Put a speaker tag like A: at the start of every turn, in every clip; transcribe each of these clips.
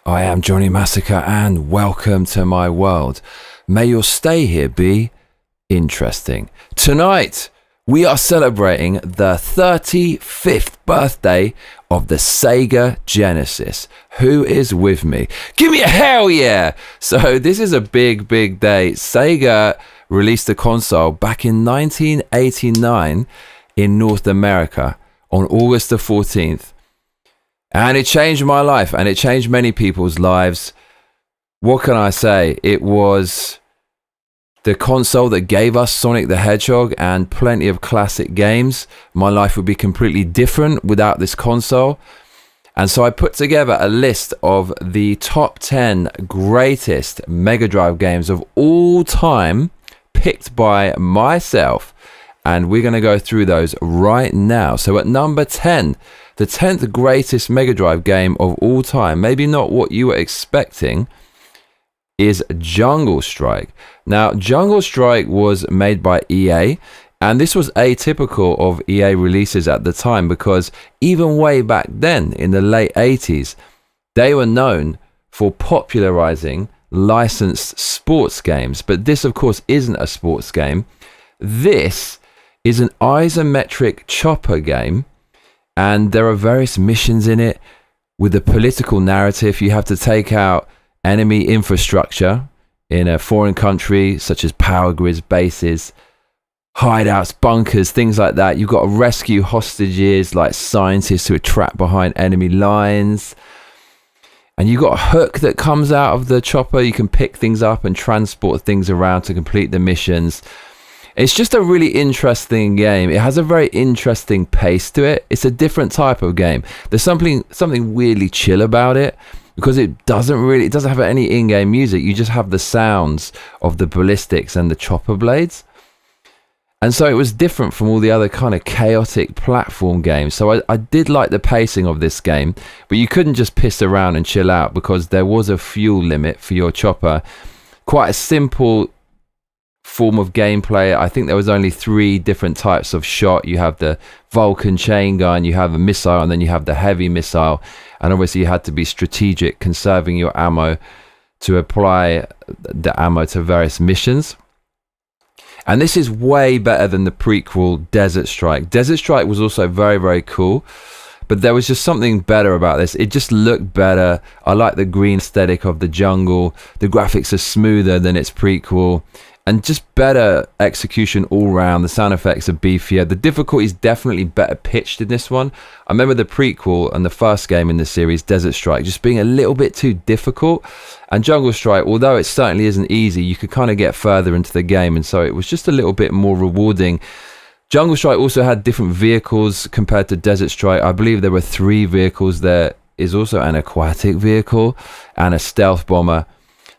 A: I am Johnny Massacre and welcome to my world. May your stay here be interesting. Tonight, we are celebrating the 35th birthday of the SEGA Genesis. Who is with me? Give me a hell yeah! So this is a big day. SEGA released the console back in 1989 in North America on August the 14th. And it changed my life, and it changed many people's lives. What can I say? It was the console that gave us Sonic the Hedgehog and plenty of classic games. My life would be completely different without this console. And so I put together a list of the top 10 greatest Mega Drive games of all time, picked by myself. And we're going to go through those right now. So at number 10, the 10th greatest Mega Drive game of all time, maybe not what you were expecting, is Jungle Strike. Now, Jungle Strike was made by EA, and this was atypical of EA releases at the time because even way back then, in the late 80s, they were known for popularizing licensed sports games. But this, of course, isn't a sports game. This is an isometric chopper game, and there are various missions in it with a political narrative. You have to take out enemy infrastructure in a foreign country, such as power grids, bases, hideouts, bunkers, things like that. You've got to rescue hostages like scientists who are trapped behind enemy lines. And you've got a hook that comes out of the chopper. You can pick things up and transport things around to complete the missions. It's just a really interesting game. It has a very interesting pace to it. It's a different type of game. There's something weirdly chill about it because it doesn't have any in-game music. You just have the sounds of the ballistics and the chopper blades. And so it was different from all the other kind of chaotic platform games. So I did like the pacing of this game, but you couldn't just piss around and chill out because there was a fuel limit for your chopper. Quite a simple form of gameplay. I think there was only 3 different types of shot. You have the Vulcan chain gun, you have a missile, and then you have the heavy missile. And obviously you had to be strategic, conserving your ammo to apply the ammo to various missions. And this is way better than the prequel Desert Strike. Desert Strike was also very cool, but there was just something better about this. It just looked better. I like the green aesthetic of the jungle. The graphics are smoother than its prequel. And just better execution all round. The sound effects are beefier. The difficulty is definitely better pitched in this one. I remember the prequel and the first game in the series, Desert Strike, just being a little bit too difficult. And Jungle Strike, although it certainly isn't easy, you could kind of get further into the game. And so it was just a little bit more rewarding. Jungle Strike also had different vehicles compared to Desert Strike. I believe there were 3 vehicles. There is also an aquatic vehicle and a stealth bomber.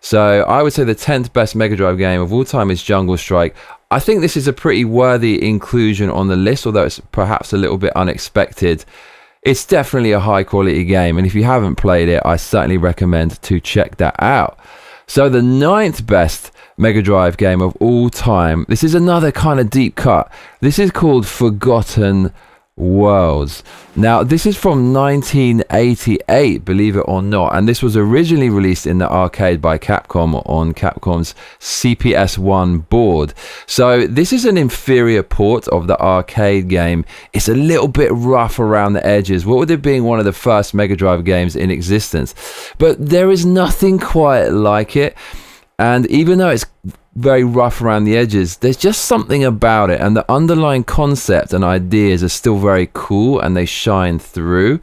A: So I would say the 10th best Mega Drive game of all time is Jungle Strike. I think this is a pretty worthy inclusion on the list, although it's perhaps a little bit unexpected. It's definitely a high quality game, and if you haven't played it, I certainly recommend to check that out. So the 9th best Mega Drive game of all time, this is another kind of deep cut. This is called Forgotten Worlds. Now, this is from 1988, believe it or not, and this was originally released in the arcade by Capcom on Capcom's CPS-1 board. So this is an inferior port of the arcade game. It's a little bit rough around the edges, what with it being one of the first Mega Drive games in existence. But there is nothing quite like it, and even though it's very rough around the edges, there's just something about it, and the underlying concept and ideas are still very cool and they shine through.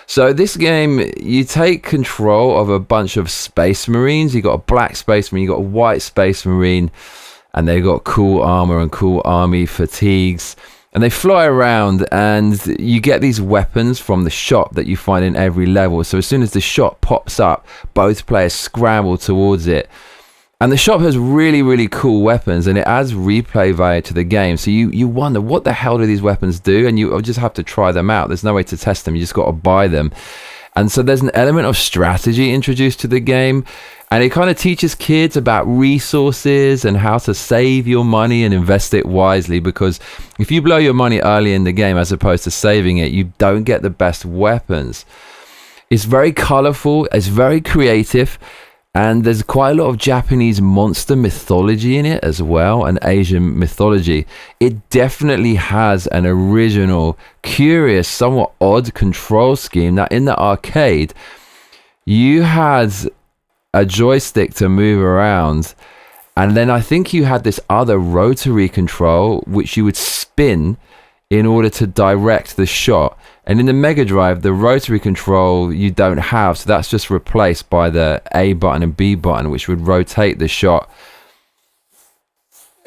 A: So this game, you take control of a bunch of space marines. You got a black space marine, you got a white space marine, and they got cool armor and cool army fatigues, and they fly around, and you get these weapons from the shop that you find in every level. So as soon as the shop pops up, both players scramble towards it. And the shop has really cool weapons, and it adds replay value to the game. So you wonder, what the hell do these weapons do? And you just have to try them out. There's no way to test them. You just got to buy them. And so there's an element of strategy introduced to the game. And it kind of teaches kids about resources and how to save your money and invest it wisely. Because if you blow your money early in the game as opposed to saving it, you don't get the best weapons. It's very colorful, it's very creative, and there's quite a lot of Japanese monster mythology in it as well, and Asian mythology. It definitely has an original, curious, somewhat odd control scheme. Now, in the arcade, you had a joystick to move around, and then I think you had this other rotary control which you would spin in order to direct the shot. And in the Mega Drive, the rotary control you don't have, so that's just replaced by the A button and B button, which would rotate the shot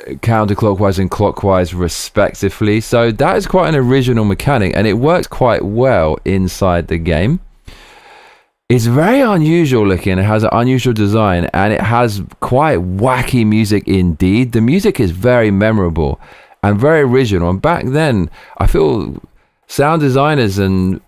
A: counterclockwise and clockwise respectively. So that is quite an original mechanic, and it works quite well inside the game. It's very unusual looking, it has an unusual design, and it has quite wacky music indeed. The music is very memorable and very original, and back then I feel sound designers and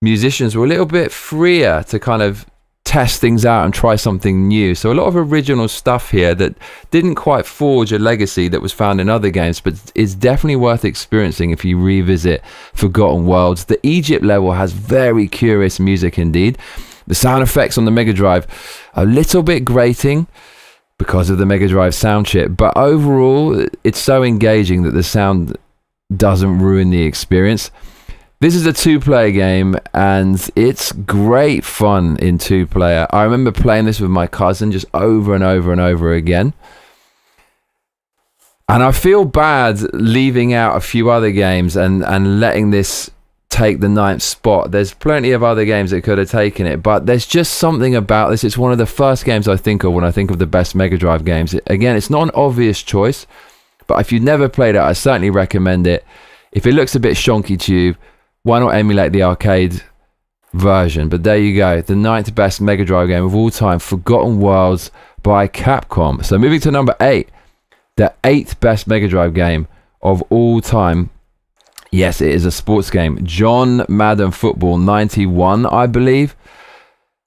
A: musicians were a little bit freer to kind of test things out and try something new. So a lot of original stuff here that didn't quite forge a legacy that was found in other games, but is definitely worth experiencing if you revisit Forgotten Worlds. The Egypt level has very curious music indeed. The sound effects on the Mega Drive are a little bit grating because of the Mega Drive sound chip, but overall it's so engaging that the sound doesn't ruin the experience. This is a 2-player game, and it's great fun in 2-player. I remember playing this with my cousin just over and over and over again. And I feel bad leaving out a few other games and letting this take the 9th spot. There's plenty of other games that could have taken it, but there's just something about this. It's one of the first games I think of when I think of the best Mega Drive games. Again, it's not an obvious choice, but if you've never played it, I certainly recommend it. If it looks a bit shonky to you, why not emulate the arcade version? But there you go, the 9th best Mega Drive game of all time, Forgotten Worlds by Capcom. So moving to number 8, the 8th best Mega Drive game of all time. Yes, it is a sports game. John Madden Football 91, I believe.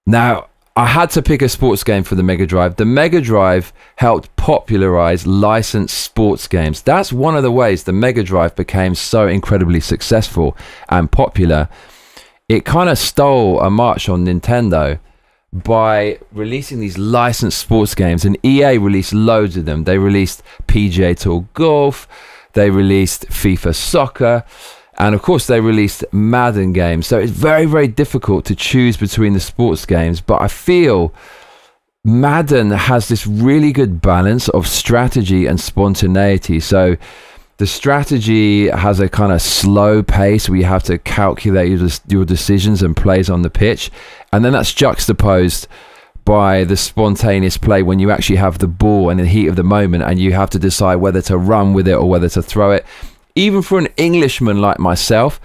A: Now, I had to pick a sports game for the Mega Drive. The Mega Drive helped popularize licensed sports games. That's one of the ways the Mega Drive became so incredibly successful and popular. It kind of stole a march on Nintendo by releasing these licensed sports games, and EA released loads of them. They released PGA Tour Golf, they released FIFA Soccer, and of course they released Madden games. So it's very, very difficult to choose between the sports games, but I feel Madden has this really good balance of strategy and spontaneity. So the strategy has a kind of slow pace where you have to calculate your decisions and plays on the pitch, and then that's juxtaposed by the spontaneous play when you actually have the ball in the heat of the moment and you have to decide whether to run with it or whether to throw it. Even for an Englishman like myself,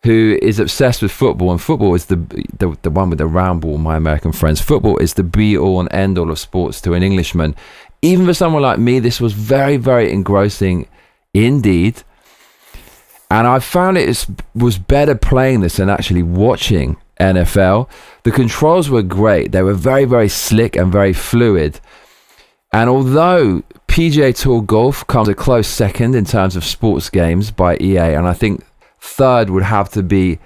A: who is obsessed with football, and football is the one with the round ball, my American friends, football is the be-all and end-all of sports to an Englishman. Even for someone like me, this was very, very engrossing indeed. And I found it was better playing this than actually watching NFL. The controls were great. They were very, very slick and very fluid. And although PGA Tour Golf comes a close second in terms of sports games by EA, and I think third would have to be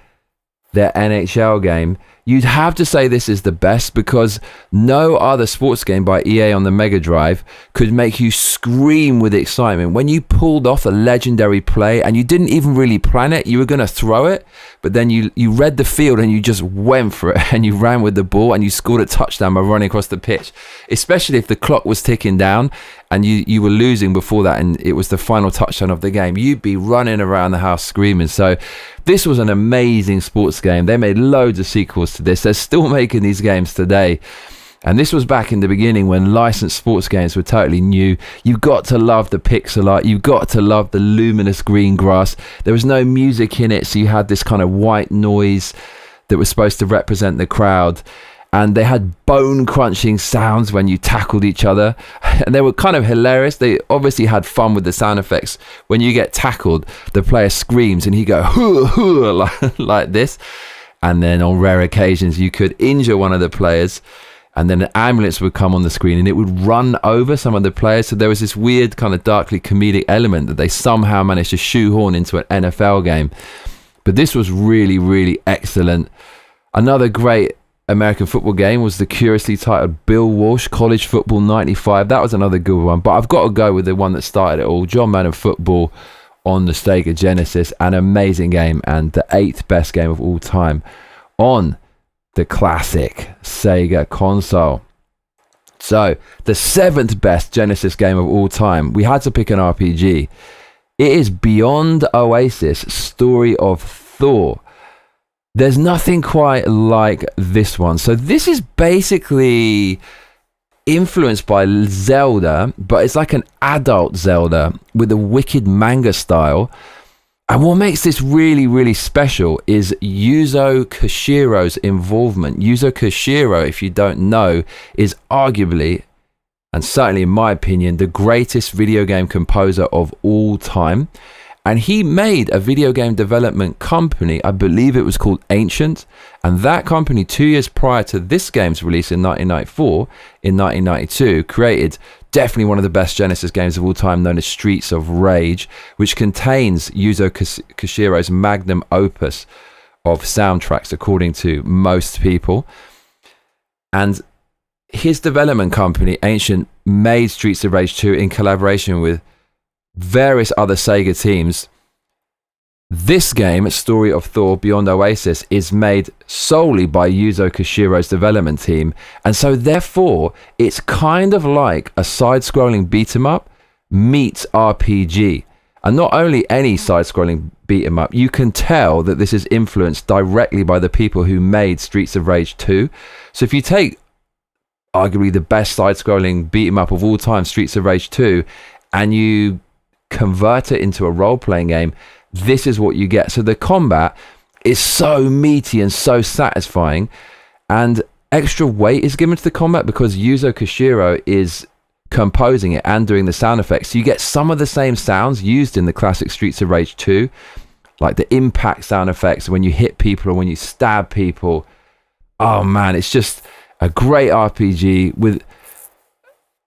A: their NHL game, you'd have to say this is the best, because no other sports game by EA on the Mega Drive could make you scream with excitement when you pulled off a legendary play and you didn't even really plan it. You were going to throw it, but then you read the field and you just went for it and you ran with the ball and you scored a touchdown by running across the pitch, especially if the clock was ticking down and you were losing before that and it was the final touchdown of the game. You'd be running around the house screaming. So this was an amazing sports game. They made loads of sequels to this. They're still making these games today. And this was back in the beginning when licensed sports games were totally new. You've got to love the pixel art. You've got to love the luminous green grass. There was no music in it, so you had this kind of white noise that was supposed to represent the crowd. And they had bone-crunching sounds when you tackled each other. And they were kind of hilarious. They obviously had fun with the sound effects. When you get tackled, the player screams and he go, hoo, hoo, like this. And then on rare occasions, you could injure one of the players, and then an ambulance would come on the screen and it would run over some of the players. So there was this weird kind of darkly comedic element that they somehow managed to shoehorn into an NFL game. But this was really, really excellent. Another great American football game was the curiously titled Bill Walsh College Football 95. That was another good one, but I've got to go with the one that started it all, John Madden Football on the SEGA Genesis. An amazing game and the 8th best game of all time on the classic SEGA console. So, the 7th best Genesis game of all time, we had to pick an RPG. It is Beyond Oasis, Story of Thor. There's nothing quite like this one. So this is basically influenced by Zelda, but it's like an adult Zelda with a wicked manga style. And what makes this really, really special is Yuzo Koshiro's involvement. Yuzo Koshiro, if you don't know, is arguably, and certainly in my opinion, the greatest video game composer of all time. And he made a video game development company, I believe it was called Ancient. And that company, 2 years prior to this game's release in 1994, in 1992, created definitely one of the best Genesis games of all time, known as Streets of Rage, which contains Yuzo Koshiro's magnum opus of soundtracks, according to most people. And his development company, Ancient, made Streets of Rage 2 in collaboration with various other SEGA teams. This game, Story of Thor Beyond Oasis, is made solely by Yuzo Koshiro's development team, and so therefore it's kind of like a side-scrolling beat-em-up meets RPG. And not only any side-scrolling beat-em-up, you can tell that this is influenced directly by the people who made Streets of Rage 2. So if you take arguably the best side-scrolling beat-em-up of all time, Streets of Rage 2, and you convert it into a role-playing game, this is what you get. So the combat is so meaty and so satisfying, and extra weight is given to the combat because Yuzo Koshiro is composing it and doing the sound effects. So you get some of the same sounds used in the classic Streets of Rage 2, like the impact sound effects when you hit people or when you stab people. Oh man, it's just a great RPG with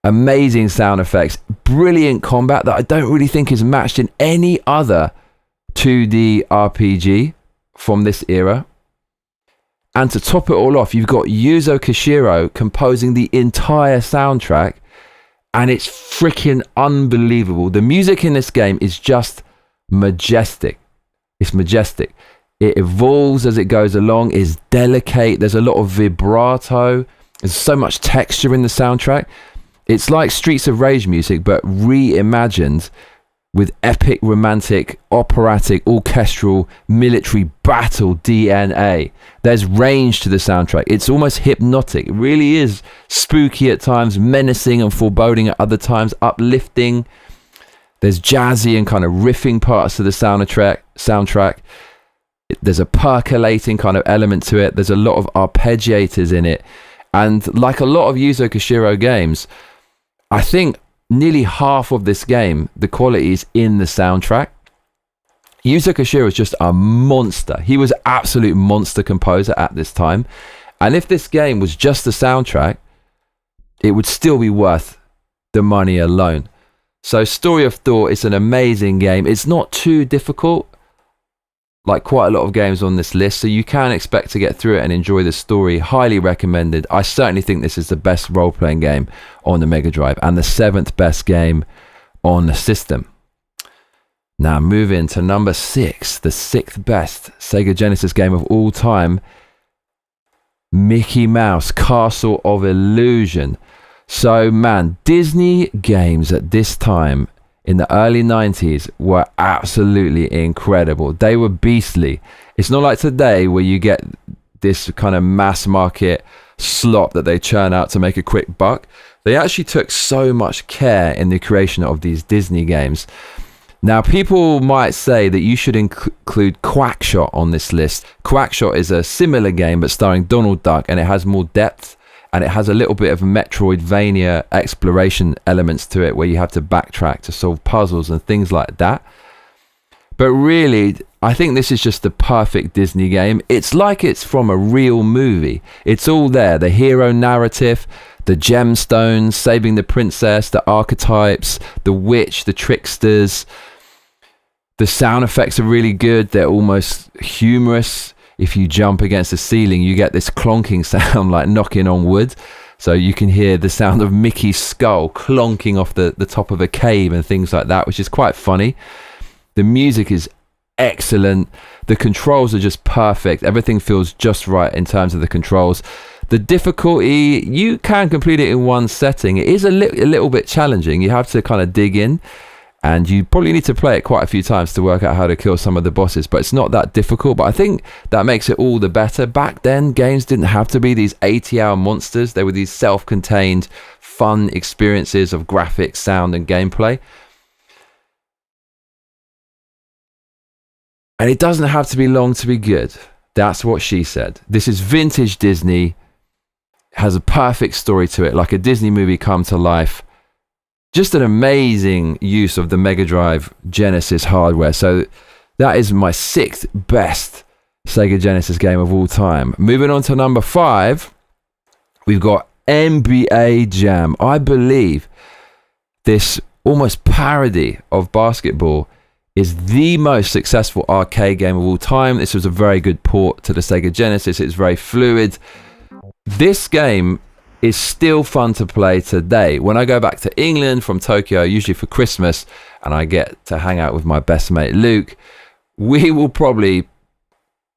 A: amazing sound effects, brilliant combat that I don't really think is matched in any other 2D RPG from this era. And to top it all off, you've got Yuzo Koshiro composing the entire soundtrack, and it's freaking unbelievable. The music in this game is just majestic. It's majestic. It evolves as it goes along, it's delicate, there's a lot of vibrato, there's so much texture in the soundtrack. It's like Streets of Rage music, but reimagined with epic, romantic, operatic, orchestral, military battle DNA. There's range to the soundtrack. It's almost hypnotic. It really is spooky at times, menacing and foreboding at other times, uplifting. There's jazzy and kind of riffing parts to the soundtrack. There's a percolating kind of element to it. There's a lot of arpeggiators in it. And like a lot of Yuzo Koshiro games, I think nearly half of this game, the quality is in the soundtrack. Yuzo Koshiro is just a monster. He was an absolute monster composer at this time. And if this game was just the soundtrack, it would still be worth the money alone. So Story of Thor is an amazing game. It's not too difficult, like quite a lot of games on this list, so you can expect to get through it and enjoy the story. Highly recommended. I certainly think this is the best role-playing game on the Mega Drive and the 7th best game on the system. Now moving to number 6, the 6th best SEGA Genesis game of all time, Mickey Mouse Castle of Illusion. So man, Disney games at this time in the early 90s were absolutely incredible. They were beastly. It's not like today where you get this kind of mass market slop that they churn out to make a quick buck. They actually took so much care in the creation of these Disney games. Now, people might say that you should include Quackshot on this list. Quackshot is a similar game but starring Donald Duck, and it has more depth. And it has a little bit of Metroidvania exploration elements to it where you have to backtrack to solve puzzles and things like that. But really, I think this is just the perfect Disney game. It's like it's from a real movie. It's all there. The hero narrative, the gemstones, saving the princess, the archetypes, the witch, the tricksters. The sound effects are really good. They're almost humorous. if you jump against the ceiling, you get this clonking sound like knocking on wood. So you can hear the sound of Mickey's skull clonking off the top of a cave and things like that, which is quite funny. The music is excellent. The controls are just perfect. Everything feels just right in terms of the controls. The difficulty, you can complete it in one setting. It is a little bit challenging. You have to kind of dig in, and you probably need to play it quite a few times to work out how to kill some of the bosses, but it's not that difficult. But I think that makes it all the better. Back then, games didn't have to be these 80-hour monsters. They were these self-contained, fun experiences of graphics, sound, and gameplay. And it doesn't have to be long to be good. That's what she said. This is vintage Disney. Has a perfect story to it, like a Disney movie come to life. Just an amazing use of the Mega Drive Genesis hardware. So that is my 6th best Sega Genesis game of all time. Moving on to number 5, we've got NBA Jam. I believe this almost parody of basketball is the most successful arcade game of all time. This was a very good port to the Sega Genesis. It's very fluid. This game is still fun to play today. When I go back to England from Tokyo, usually for Christmas, and I get to hang out with my best mate Luke, we will probably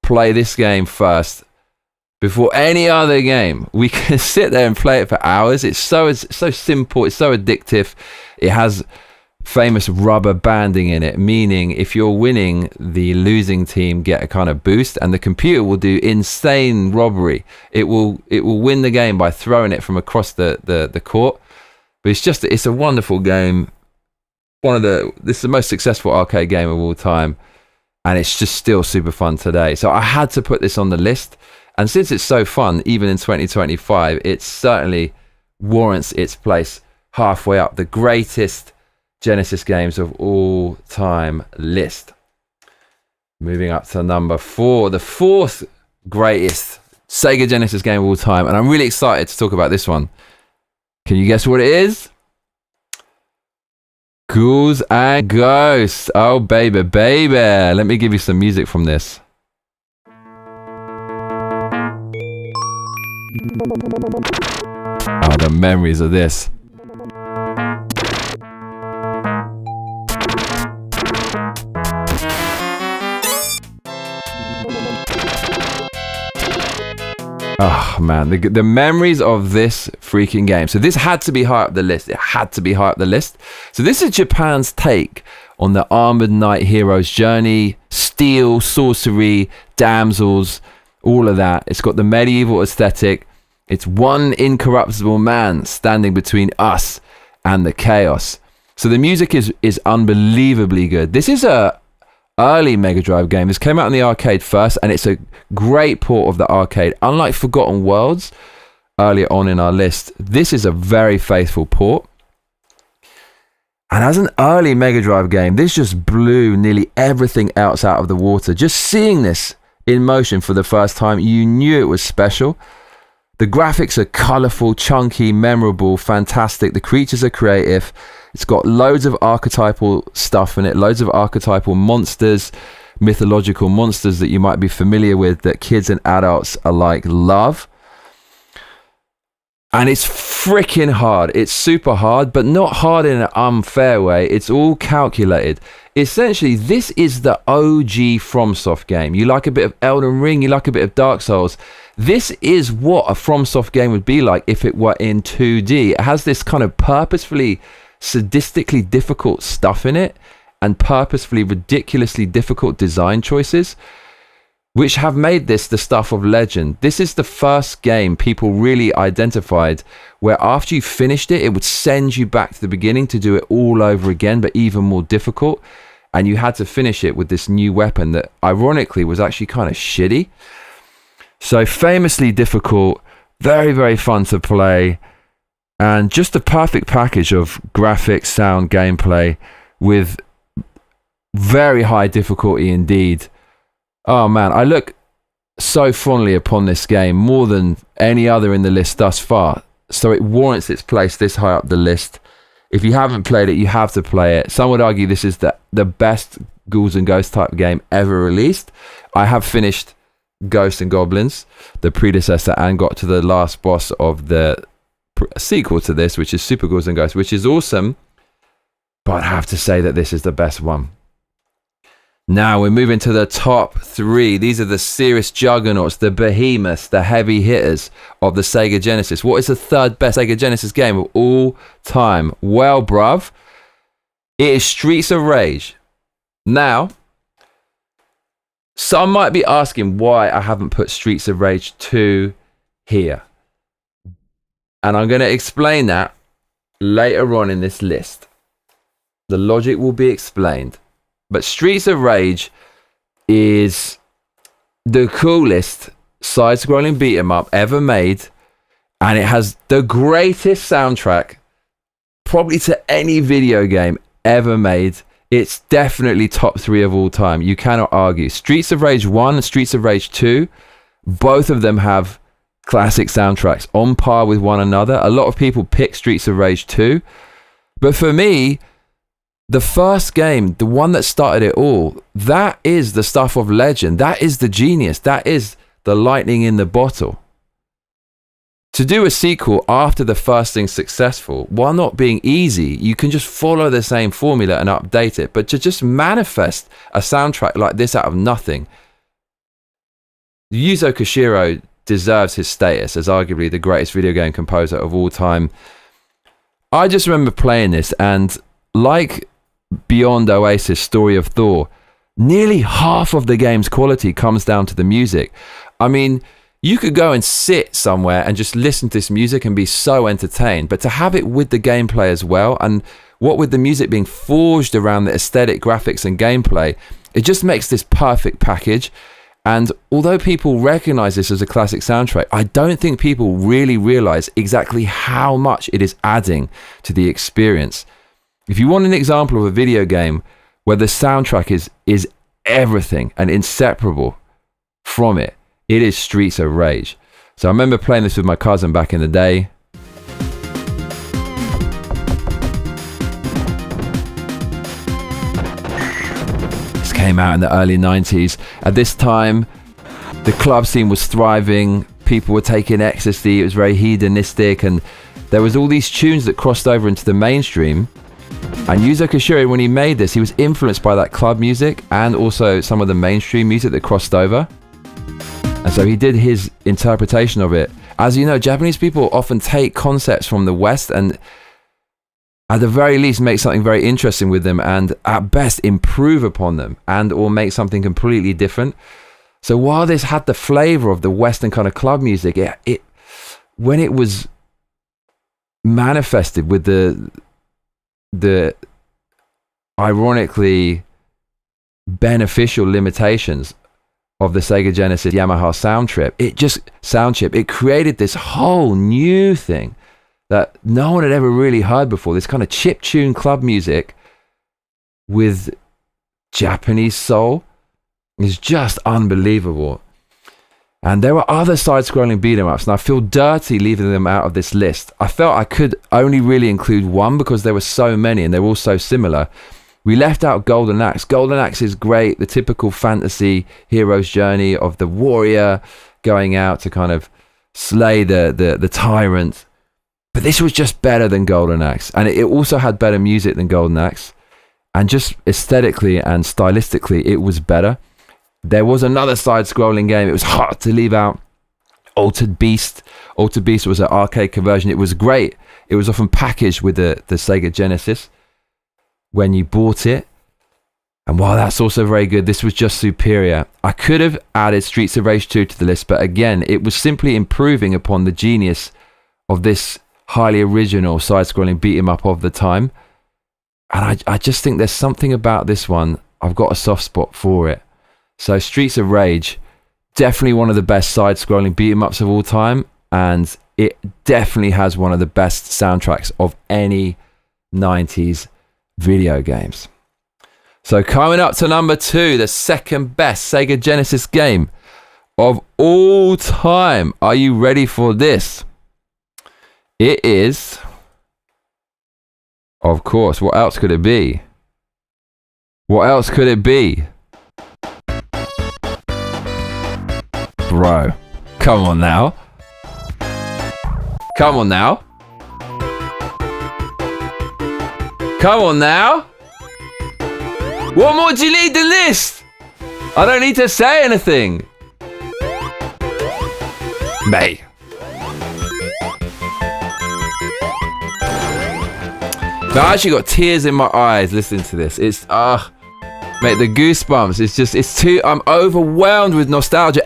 A: play this game first before any other game. We can sit there and play it for hours. It's so simple. It's so addictive. It has famous rubber banding in it, meaning if you're winning, the losing team get a kind of boost, and the computer will do insane robbery. It will win the game by throwing it from across the court. But it's a wonderful game. This is the most successful arcade game of all time, and it's just still super fun today. So I had to put this on the list, and since it's so fun, even in 2025, it certainly warrants its place halfway up the greatest Genesis games of all time list. Moving up to number 4, the 4th greatest Sega Genesis game of all time, and I'm really excited to talk about this one. Can you guess what it is? Ghouls and Ghosts. Oh baby, baby. Let me give you some music from this. Oh, the memories of this. Oh man, the memories of this freaking game. So this had to be high up the list. It had to be high up the list. So this is Japan's take on the armored knight hero's journey. Steel, sorcery, damsels, all of that. It's got the medieval aesthetic. It's one incorruptible man standing between us and the chaos. So the music is unbelievably good. This is a early Mega Drive game. This came out in the arcade first, and it's a great port of the arcade. Unlike Forgotten Worlds earlier on in our list, this is a very faithful port. And as an early Mega Drive game, this just blew nearly everything else out of the water. Just seeing this in motion for the first time, you knew it was special. The graphics are colourful, chunky, memorable, fantastic. The creatures are creative. It's got loads of archetypal stuff in it, loads of archetypal monsters, mythological monsters that you might be familiar with, that kids and adults alike love. And it's freaking hard. It's super hard, but not hard in an unfair way. It's all calculated. Essentially, this is the OG FromSoft game. You like a bit of Elden Ring, you like a bit of Dark Souls. This is what a FromSoft game would be like if it were in 2D. It has this kind of purposefully sadistically difficult stuff in it, and purposefully ridiculously difficult design choices, which have made this the stuff of legend. This is the first game people really identified where after you finished it, it would send you back to the beginning to do it all over again, but even more difficult. And you had to finish it with this new weapon that ironically was actually kind of shitty. So famously difficult, very, very fun to play, and just the perfect package of graphics, sound, gameplay with very high difficulty indeed. Oh man, I look so fondly upon this game, more than any other in the list thus far. So it warrants its place this high up the list. If you haven't played it, you have to play it. Some would argue this is the best Ghouls and Ghosts type game ever released. I have finished Ghosts and Goblins, the predecessor, and got to the last boss of the sequel to this, which is Super Ghouls and Ghosts, which is awesome. But I'd have to say that this is the best one. Now we're moving to the top 3. These are the serious juggernauts, the behemoths, the heavy hitters of the Sega Genesis. What is the third best Sega Genesis game of all time? Well, bruv, it is Streets of Rage. Now, some might be asking why I haven't put Streets of Rage 2 here. And I'm going to explain that later on in this list. The logic will be explained. But Streets of Rage is the coolest side-scrolling beat-em-up ever made. And it has the greatest soundtrack probably to any video game ever made. It's definitely top 3 of all time. You cannot argue. Streets of Rage 1 and Streets of Rage 2, both of them have classic soundtracks on par with one another. A lot of people pick Streets of Rage 2. But for me, the first game, the one that started it all, that is the stuff of legend. That is the genius. That is the lightning in the bottle. To do a sequel after the first thing's successful, while not being easy, you can just follow the same formula and update it. But to just manifest a soundtrack like this out of nothing, Yuzo Koshiro deserves his status as arguably the greatest video game composer of all time. I just remember playing this, and like Beyond Oasis, Story of Thor, nearly half of the game's quality comes down to the music. I mean, you could go and sit somewhere and just listen to this music and be so entertained, but to have it with the gameplay as well, and what with the music being forged around the aesthetic, graphics and gameplay, it just makes this perfect package. And although people recognize this as a classic soundtrack, I don't think people really realize exactly how much it is adding to the experience. If you want an example of a video game where the soundtrack is everything and inseparable from it, it is Streets of Rage. So I remember playing this with my cousin back in the day. This came out in the early 90s. At this time, the club scene was thriving. People were taking ecstasy. It was very hedonistic. And there was all these tunes that crossed over into the mainstream. And Yuzo Koshiro, when he made this, he was influenced by that club music and also some of the mainstream music that crossed over. And so he did his interpretation of it. As you know, Japanese people often take concepts from the West and at the very least make something very interesting with them, and at best improve upon them and or make something completely different. So while this had the flavor of the Western kind of club music, it when it was manifested with the ironically beneficial limitations of the Sega Genesis Yamaha sound chip, it created this whole new thing that no one had ever really heard before. This kind of chiptune club music with Japanese soul is just unbelievable. And there were other side-scrolling beat-em-ups, and I feel dirty leaving them out of this list. I felt I could only really include one because there were so many and they were all so similar. We left out Golden Axe. Golden Axe is great, the typical fantasy hero's journey of the warrior going out to kind of slay the tyrant. But this was just better than Golden Axe. And it also had better music than Golden Axe. And just aesthetically and stylistically, it was better. There was another side-scrolling game. It was hard to leave out. Altered Beast. Altered Beast was an arcade conversion. It was great. It was often packaged with the Sega Genesis when you bought it. And while that's also very good, this was just superior. I could have added Streets of Rage 2 to the list, but again, it was simply improving upon the genius of this highly original side-scrolling beat-em-up of the time. And I just think there's something about this one. I've got a soft spot for it. So Streets of Rage, definitely one of the best side-scrolling beat-em-ups of all time, and it definitely has one of the best soundtracks of any 90s video games. So coming up to number 2, the second best Sega Genesis game of all time. Are you ready for this? It is, of course, what else could it be? What else could it be? bro. Come on now. Come on now. Come on now. What more do you need than this? I don't need to say anything. Mate. I actually got tears in my eyes listening to this. It's mate, the goosebumps. It's too. I'm overwhelmed with nostalgia.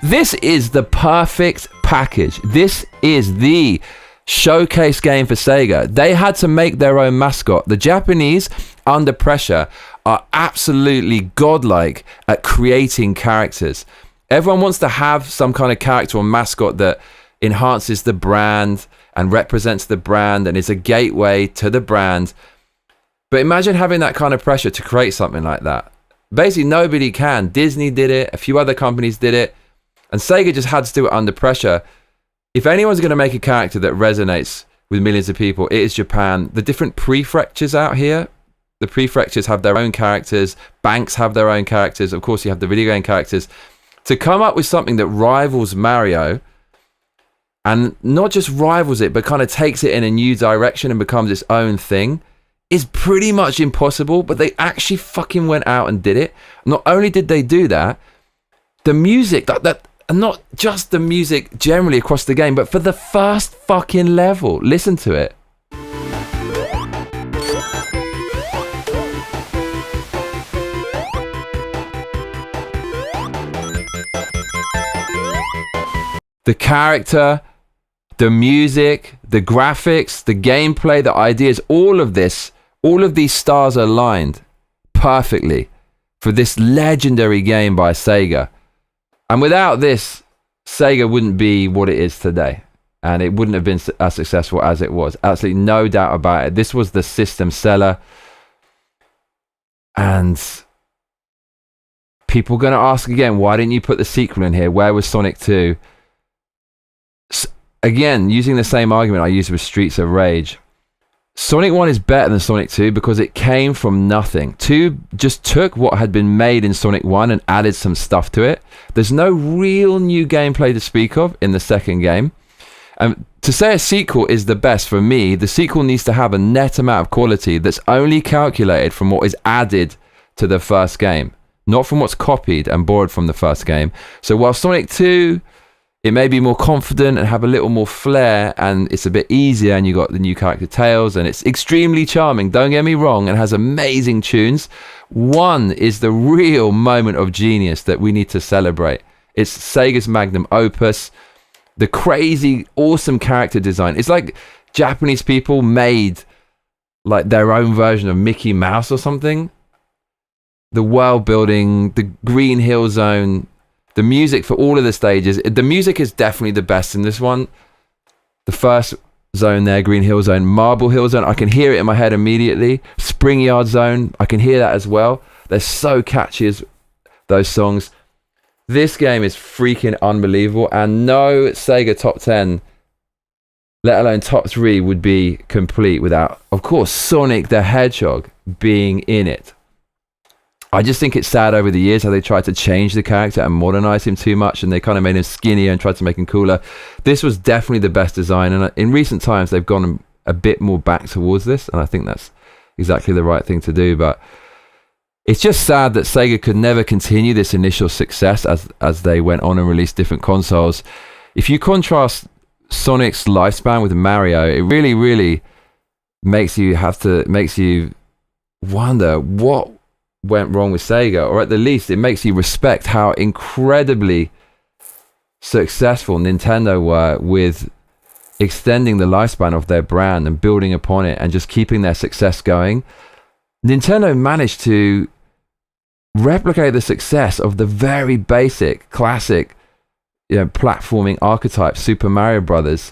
A: This is the perfect package. This is the showcase game for Sega. They had to make their own mascot. The Japanese, under pressure, are absolutely godlike at creating characters. Everyone wants to have some kind of character or mascot that enhances the brand and represents the brand and is a gateway to the brand. But imagine having that kind of pressure to create something like that. Basically, nobody can. Disney did it. A few other companies did it. And Sega just had to do it under pressure. If anyone's going to make a character that resonates with millions of people, it is Japan. The different prefectures out here, the prefectures have their own characters. Banks have their own characters. Of course, you have the video game characters. To come up with something that rivals Mario, and not just rivals it, but kind of takes it in a new direction and becomes its own thing, is pretty much impossible. But they actually fucking went out and did it. Not only did they do that, the music, and not just the music generally across the game, but for the first fucking level, listen to it. The character, the music, the graphics, the gameplay, the ideas, all of these stars aligned perfectly for this legendary game by Sega. And without this, Sega wouldn't be what it is today. And it wouldn't have been as successful as it was. Absolutely no doubt about it. This was the system seller. And people are going to ask again, why didn't you put the sequel in here? Where was Sonic 2? Again, using the same argument I used with Streets of Rage, Sonic 1 is better than Sonic 2 because it came from nothing. 2 just took what had been made in Sonic 1 and added some stuff to it. There's no real new gameplay to speak of in the second game. And to say a sequel is the best, for me, the sequel needs to have a net amount of quality that's only calculated from what is added to the first game, not from what's copied and borrowed from the first game. So while Sonic 2, it may be more confident and have a little more flair, and it's a bit easier, and you got the new character Tails, and it's extremely charming, don't get me wrong, and has amazing tunes. 1 is the real moment of genius that we need to celebrate. It's Sega's magnum opus. The crazy, awesome character design. It's like Japanese people made like their own version of Mickey Mouse or something. The world building, the Green Hill Zone, the music for all of the stages. The music is definitely the best in this one. The first zone there, Green Hill Zone, Marble Hill Zone, I can hear it in my head immediately. Spring Yard Zone, I can hear that as well. They're so catchy as those songs. This game is freaking unbelievable, and no Sega top 10, let alone top 3, would be complete without, of course, Sonic the Hedgehog being in it. I just think it's sad over the years how they tried to change the character and modernize him too much, and they kind of made him skinnier and tried to make him cooler. This was definitely the best design, and in recent times they've gone a bit more back towards this, and I think that's exactly the right thing to do. But it's just sad that Sega could never continue this initial success as they went on and released different consoles. If you contrast Sonic's lifespan with Mario, it really, really makes you wonder what went wrong with Sega, or at the least it makes you respect how incredibly successful Nintendo were with extending the lifespan of their brand and building upon it and just keeping their success going. Nintendo managed to replicate the success of the very basic classic platforming archetype Super Mario Brothers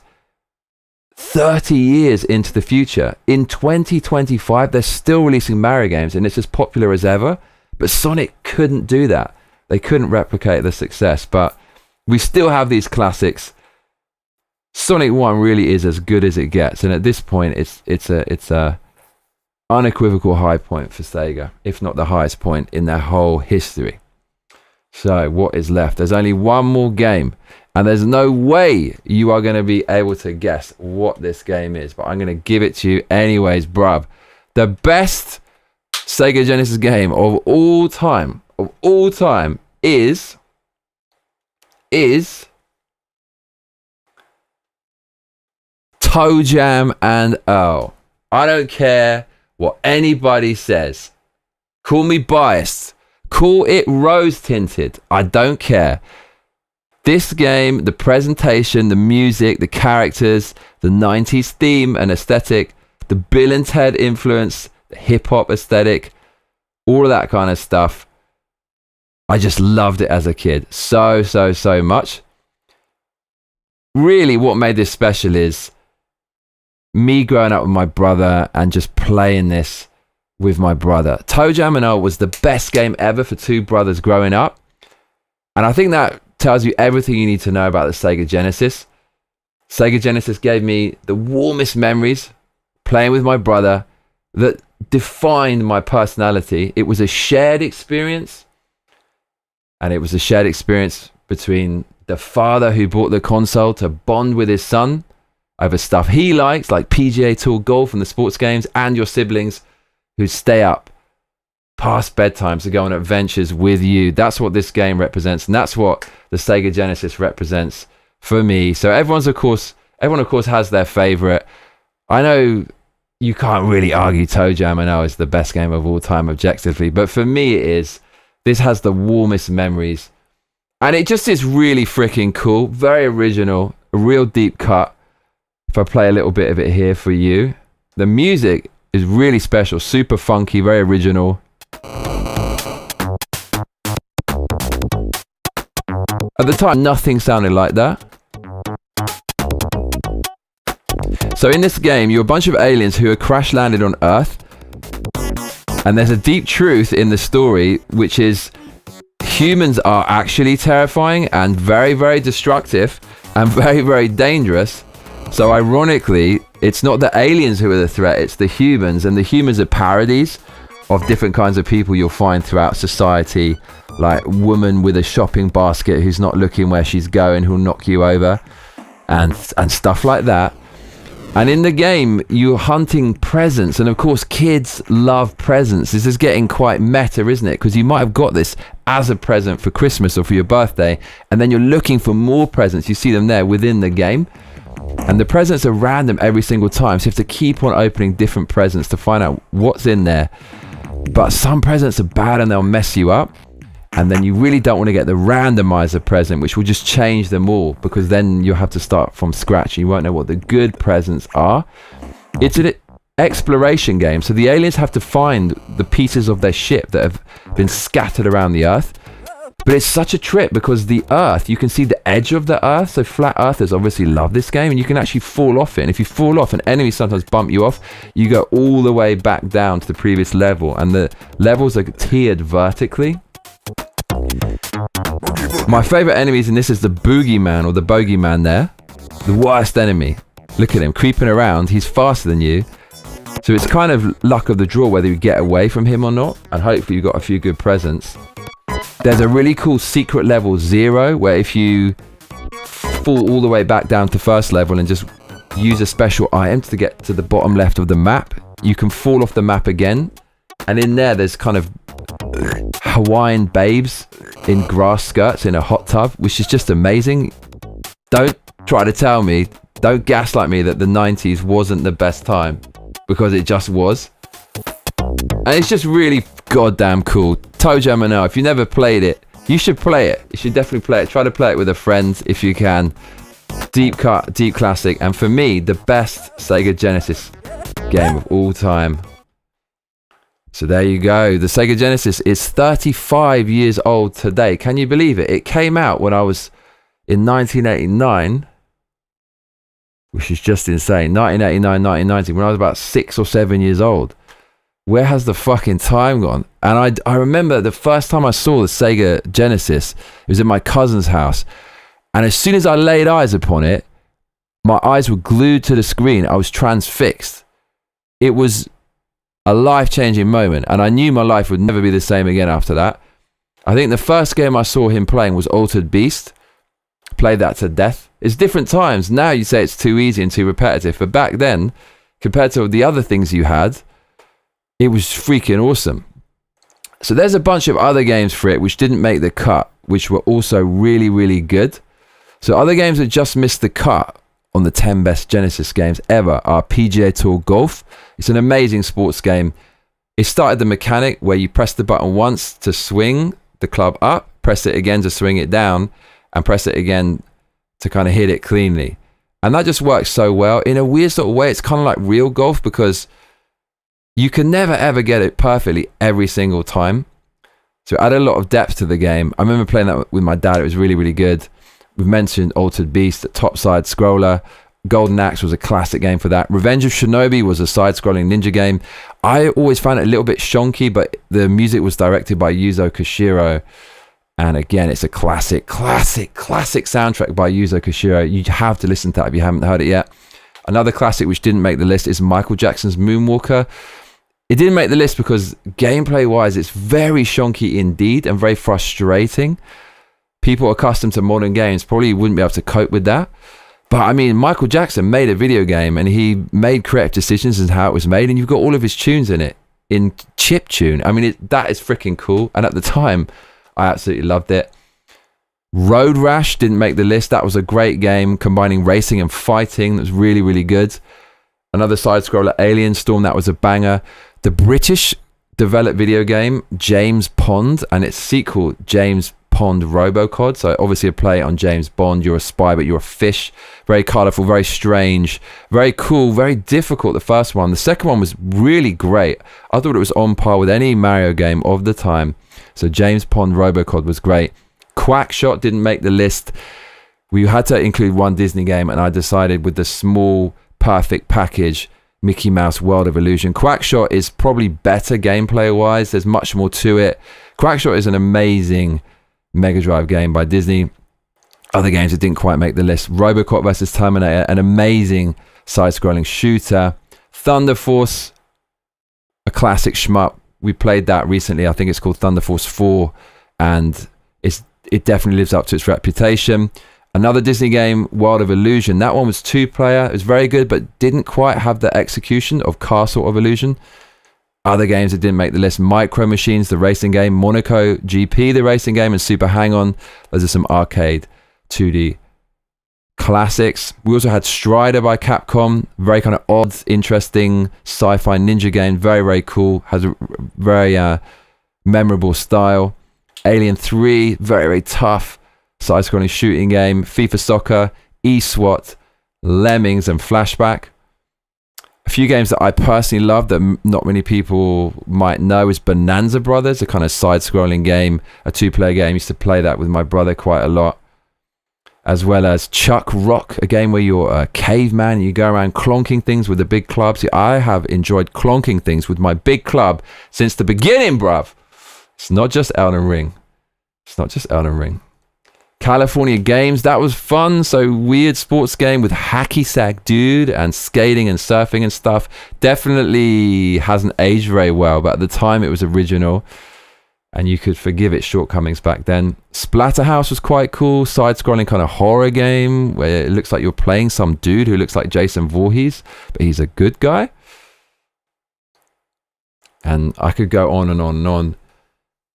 A: 30 years into the future. In 2025, they're still releasing Mario games and it's as popular as ever, but Sonic couldn't do that. They couldn't replicate the success, but we still have these classics. Sonic 1 really is as good as it gets, and at this point it's a unequivocal high point for Sega, if not the highest point in their whole history. So what is left? There's only one more game, and there's no way you are going to be able to guess what this game is, but I'm going to give it to you anyways, bruv. The best SEGA Genesis game of all time is Toe Jam and Earl. I don't care what anybody says. Call me biased. Call it rose tinted. I don't care. This game, the presentation, the music, the characters, the 90s theme and aesthetic, the Bill and Ted influence, the hip hop aesthetic, all of that kind of stuff. I just loved it as a kid. So much. Really, what made this special is me growing up with my brother and just playing this with my brother. Toe Jam and Earl was the best game ever for two brothers growing up. And I think that tells you everything you need to know about the SEGA Genesis. SEGA Genesis gave me the warmest memories playing with my brother that defined my personality. It was a shared experience. And it was a shared experience between the father who bought the console to bond with his son over stuff he likes, like PGA Tour golf and the sports games, and your siblings who stay up past bedtime to go on adventures with you. That's what this game represents, and that's what the SEGA Genesis represents for me. So everyone of course has their favorite. I know you can't really argue Toe Jam and Earl is the best game of all time objectively, but for me it is. This has the warmest memories, and it just is really freaking cool, very original, a real deep cut. If I play a little bit of it here for you, the music is really special, super funky, very original. At the time, nothing sounded like that. So in this game, you're a bunch of aliens who are crash landed on Earth. And there's a deep truth in the story, which is humans are actually terrifying and very, very destructive and very, very dangerous. So ironically, it's not the aliens who are the threat, it's the humans. And the humans are parodies of different kinds of people you'll find throughout society, like woman with a shopping basket who's not looking where she's going, who'll knock you over, and stuff like that. And in the game, you're hunting presents. And of course, kids love presents. This is getting quite meta, isn't it? Because you might have got this as a present for Christmas or for your birthday, and then you're looking for more presents. You see them there within the game. And the presents are random every single time. So you have to keep on opening different presents to find out what's in there. But some presents are bad and they'll mess you up. And then you really don't want to get the randomizer present, which will just change them all, because then you'll have to start from scratch. You won't know what the good presents are. It's an exploration game. So the aliens have to find the pieces of their ship that have been scattered around the Earth. But it's such a trip because the Earth, you can see the edge of the Earth. So flat Earthers obviously love this game, and you can actually fall off it. And if you fall off, and enemies sometimes bump you off, you go all the way back down to the previous level. And the levels are tiered vertically. My favorite enemies in this is the boogeyman, or the bogeyman there. The worst enemy. Look at him creeping around. He's faster than you. So it's kind of luck of the draw whether you get away from him or not. And hopefully you got a few good presents. There's a really cool secret level 0, where if you fall all the way back down to first level and just use a special item to get to the bottom left of the map, you can fall off the map again. And in there's kind of Hawaiian babes in grass skirts in a hot tub, which is just amazing. Don't try to tell me, don't gaslight me that the 90s wasn't the best time, because it just was. And it's just really goddamn cool. Toe Jam and Earl, if you never played it, you should play it. You should definitely play it. Try to play it with a friend if you can. Deep cut, deep classic, and for me, the best SEGA Genesis game of all time. So there you go. The SEGA Genesis is 35 years old today. Can you believe it? It came out when I was in 1989, which is just insane. 1989, 1990, when I was about 6 or 7 years old. Where has the fucking time gone? And I remember the first time I saw the SEGA Genesis, it was at my cousin's house. And as soon as I laid eyes upon it, my eyes were glued to the screen. I was transfixed. It was a life-changing moment, and I knew my life would never be the same again after that. I think the first game I saw him playing was Altered Beast. Played that to death. It's different times. Now you say it's too easy and too repetitive, but back then, compared to the other things you had, it was freaking awesome. So there's a bunch of other games for it which didn't make the cut, which were also really, really good. So other games that just missed the cut on the 10 best Genesis games ever are PGA Tour Golf. It's an amazing sports game. It started the mechanic where you press the button once to swing the club up, press it again to swing it down, and press it again to kind of hit it cleanly. And that just works so well. In a weird sort of way, it's kind of like real golf because you can never ever get it perfectly every single time. So it added a lot of depth to the game. I remember playing that with my dad. It was really, really good. We've mentioned Altered Beast, the top side scroller. Golden Axe was a classic game for that. Revenge of Shinobi was a side-scrolling ninja game. I always found it a little bit shonky, but the music was directed by Yuzo Koshiro. And again, it's a classic soundtrack by Yuzo Koshiro. You have to listen to that if you haven't heard it yet. Another classic which didn't make the list is Michael Jackson's Moonwalker. It didn't make the list because gameplay-wise, it's very shonky indeed and very frustrating. People accustomed to modern games probably wouldn't be able to cope with that. But I mean, Michael Jackson made a video game and he made creative decisions in how it was made, and you've got all of his tunes in it in chiptune. I mean, that is freaking cool. And at the time, I absolutely loved it. Road Rash didn't make the list. That was a great game combining racing and fighting. That was really, really good. Another side scroller, Alien Storm, that was a banger. The British developed video game, James Pond, and its sequel, James Pond Robocod. So obviously a play on James Bond. You're a spy, but you're a fish. Very colourful, very strange, very cool, very difficult, the first one. The second one was really great. I thought it was on par with any Mario game of the time. So James Pond Robocod was great. Quackshot didn't make the list. We had to include one Disney game, and I decided with the small, perfect package, Mickey Mouse World of Illusion. Quackshot is probably better gameplay-wise. There's much more to it. Quackshot is an amazing Mega Drive game by Disney. Other games that didn't quite make the list. Robocop vs. Terminator, an amazing side-scrolling shooter. Thunder Force, a classic shmup. We played that recently. I think it's called Thunder Force 4, and it definitely lives up to its reputation. Another Disney game, World of Illusion. That one was 2-player. It was very good, but didn't quite have the execution of Castle of Illusion. Other games that didn't make the list, Micro Machines, the racing game, Monaco GP, the racing game, and Super Hang-On. Those are some arcade 2D classics. We also had Strider by Capcom. Very kind of odd, interesting sci-fi ninja game. Very, very cool. Has a very memorable style. Alien 3, very, very tough side-scrolling shooting game. FIFA Soccer, eSWAT, Lemmings, and Flashback. A few games that I personally love that not many people might know is Bonanza Brothers, a kind of side-scrolling game, a 2-player game. I used to play that with my brother quite a lot. As well as Chuck Rock, a game where you're a caveman and you go around clonking things with a big club. See, I have enjoyed clonking things with my big club since the beginning, bruv. It's not just Elden Ring. It's not just Elden Ring. California Games, that was fun. So weird sports game with hacky sack dude and skating and surfing and stuff. Definitely hasn't aged very well, but at the time it was original and you could forgive its shortcomings back then. Splatterhouse was quite cool. Side-scrolling kind of horror game where it looks like you're playing some dude who looks like Jason Voorhees, but he's a good guy. And I could go on and on and on.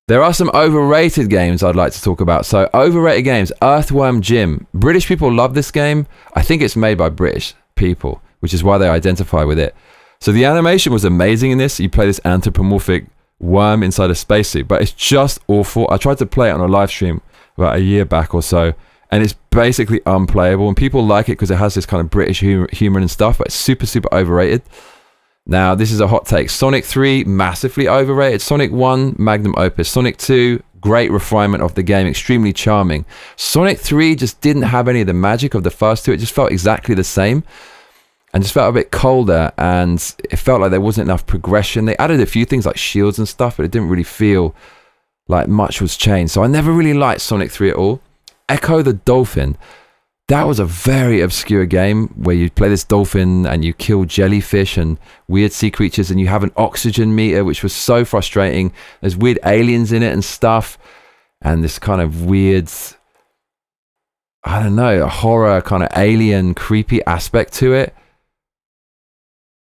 A: There are some overrated games I'd like to talk about. So overrated games, Earthworm Jim. British people love this game. I think it's made by British people, which is why they identify with it. So the animation was amazing in this. You play this anthropomorphic worm inside a spacesuit, but it's just awful. I tried to play it on a live stream about a year back or so, and it's basically unplayable. And people like it because it has this kind of British humor and stuff, but it's super, super overrated. Now, this is a hot take. Sonic 3, massively overrated. Sonic 1, magnum opus. Sonic 2, great refinement of the game, extremely charming. Sonic 3 just didn't have any of the magic of the first two. It just felt exactly the same and just felt a bit colder, and it felt like there wasn't enough progression. They added a few things like shields and stuff, but it didn't really feel like much was changed. So I never really liked Sonic 3 at all. Echo the Dolphin. That was a very obscure game where you play this dolphin and you kill jellyfish and weird sea creatures, and you have an oxygen meter, which was so frustrating. There's weird aliens in it and stuff. and this kind of weird, I don't know, horror, kind of alien, creepy aspect to it.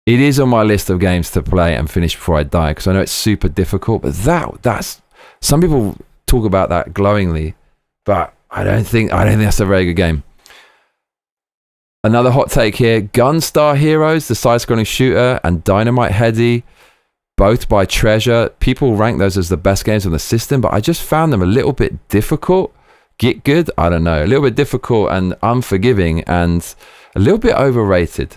A: It is on my list of games to play and finish before I die, because I know it's super difficult, but that's some people talk about that glowingly, but I don't think that's a very good game. Another hot take here, Gunstar Heroes, the side-scrolling shooter, and Dynamite Heady, both by Treasure. People rank those as the best games on the system, but I just found them a little bit difficult. Get good? I don't know. A little bit difficult and unforgiving, and a little bit overrated,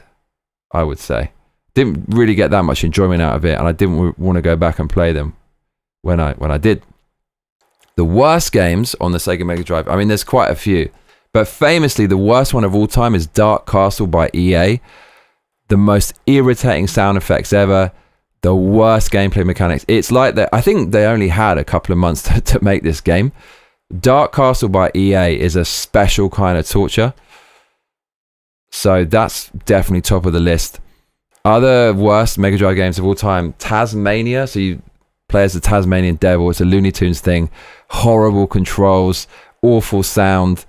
A: I would say. Didn't really get that much enjoyment out of it, and I didn't want to go back and play them when I did. The worst games on the Sega Mega Drive, I mean, there's quite a few. But famously, the worst one of all time is Dark Castle by EA. The most irritating sound effects ever. The worst gameplay mechanics. It's like that. I think they only had a couple of months to make this game. Dark Castle by EA is a special kind of torture. So that's definitely top of the list. Other worst Mega Drive games of all time. Tasmania. So you play as the Tasmanian Devil. It's a Looney Tunes thing. Horrible controls. Awful sound.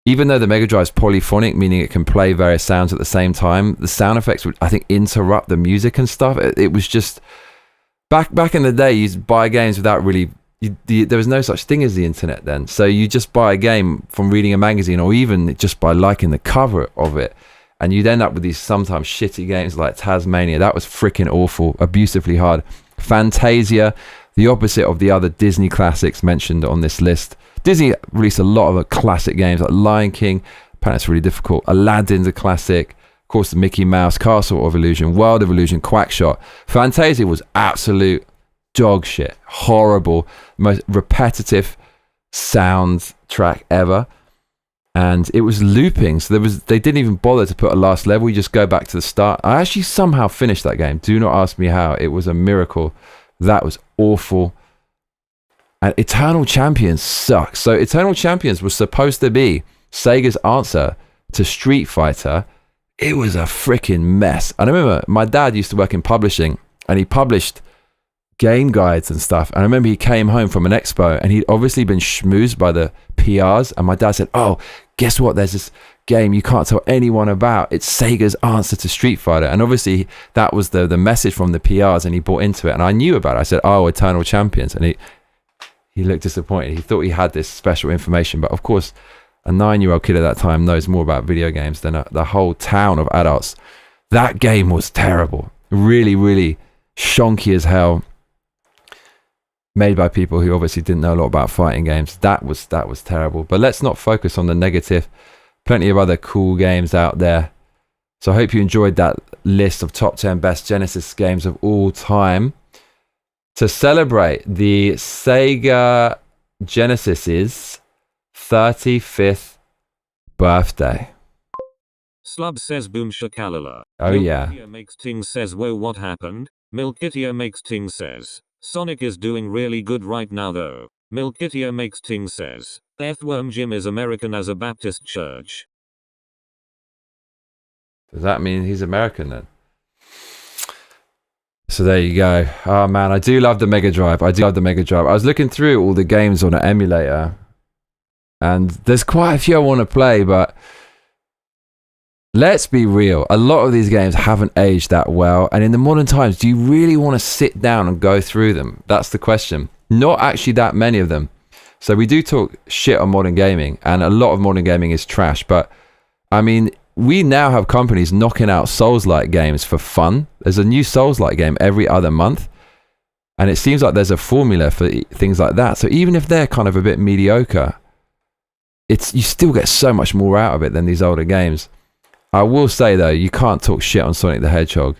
A: Even though the Mega Drive is polyphonic, meaning it can play various sounds at the same time, the sound effects would, I think, interrupt the music and stuff. It was just... Back in the day, you buy games without really... there was no such thing as the internet then. So you just buy a game from reading a magazine, or even just by liking the cover of it. And you'd end up with these sometimes shitty games like Tasmania. That was freaking awful. Abusively hard. Fantasia, the opposite of the other Disney classics mentioned on this list. Disney released a lot of classic games like Lion King. Apparently it's really difficult. Aladdin's a classic. Of course, the Mickey Mouse, Castle of Illusion, World of Illusion, Quackshot. Fantasia was absolute dog shit. Horrible. Most repetitive soundtrack ever. And it was looping. So they didn't even bother to put a last level. You just go back to the start. I actually somehow finished that game. Do not ask me how. It was a miracle. That was awful. And Eternal Champions sucks. So Eternal Champions was supposed to be Sega's answer to Street Fighter. It was a freaking mess. And I remember my dad used to work in publishing, and he published game guides and stuff. And I remember he came home from an expo, and he'd obviously been schmoozed by the PRs. And my dad said, "Oh, guess what? There's this game you can't tell anyone about. It's Sega's answer to Street Fighter." And obviously that was the message from the PRs, and he bought into it. And I knew about it. I said, "Oh, Eternal Champions." And he looked disappointed. He thought he had this special information. But of course, a 9-year-old kid at that time knows more about video games than the whole town of adults. That game was terrible. Really, really shonky as hell. Made by people who obviously didn't know a lot about fighting games. That was terrible. But let's not focus on the negative. Plenty of other cool games out there. So I hope you enjoyed that list of top 10 best Genesis games of all time. To celebrate the SEGA Genesis's 35th birthday.
B: Slub says boom shakalala.
A: Oh yeah.
B: Milkitia makes Ting says whoa what happened? Milkitia makes Ting says Sonic is doing really good right now though. Milkitia makes Ting says Earthworm Jim is American as a Baptist church.
A: Does that mean he's American then? So there you go. Oh man, I do love the Mega Drive. I was looking through all the games on an emulator, and there's quite a few I want to play, but let's be real. A lot of these games haven't aged that well, and in the modern times, do you really want to sit down and go through them? That's the question. Not actually that many of them. So we do talk shit on modern gaming, and a lot of modern gaming is trash, but I mean, we now have companies knocking out Souls-like games for fun. There's a new Souls-like game every other month. And it seems like there's a formula for things like that. So even if they're kind of a bit mediocre, you still get so much more out of it than these older games. I will say, though, you can't talk shit on Sonic the Hedgehog.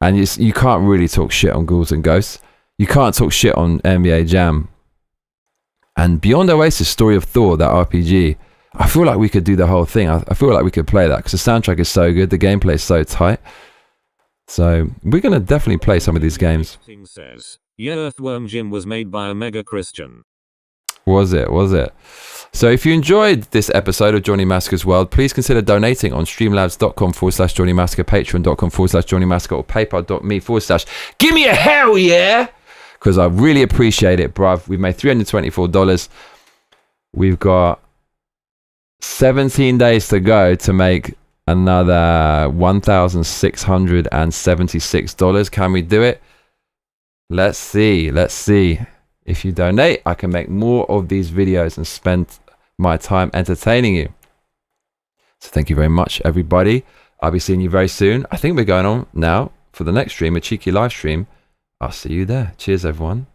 A: And you can't really talk shit on Ghouls and Ghosts. You can't talk shit on NBA Jam. And Beyond Oasis Story of Thor, that RPG, I feel like we could do the whole thing. I feel like we could play that because the soundtrack is so good. The gameplay is so tight. So we're going to definitely play some of these games.
B: Says, yeah, Earthworm Jim was made by a mega Christian.
A: Was it? So if you enjoyed this episode of Johnny Massacre's World, please consider donating on streamlabs.com/Johnny Massacre, patreon.com/Johnny Massacre, or paypal.me/give me a hell yeah! because I really appreciate it, bruv. We've made $324. We've got 17 days to go to make another $1,676. Can we do it? Let's see. If you donate, I can make more of these videos and spend my time entertaining you. So thank you very much, everybody. I'll be seeing you very soon. I think we're going on now for the next stream, a cheeky live stream. I'll see you there. Cheers, everyone.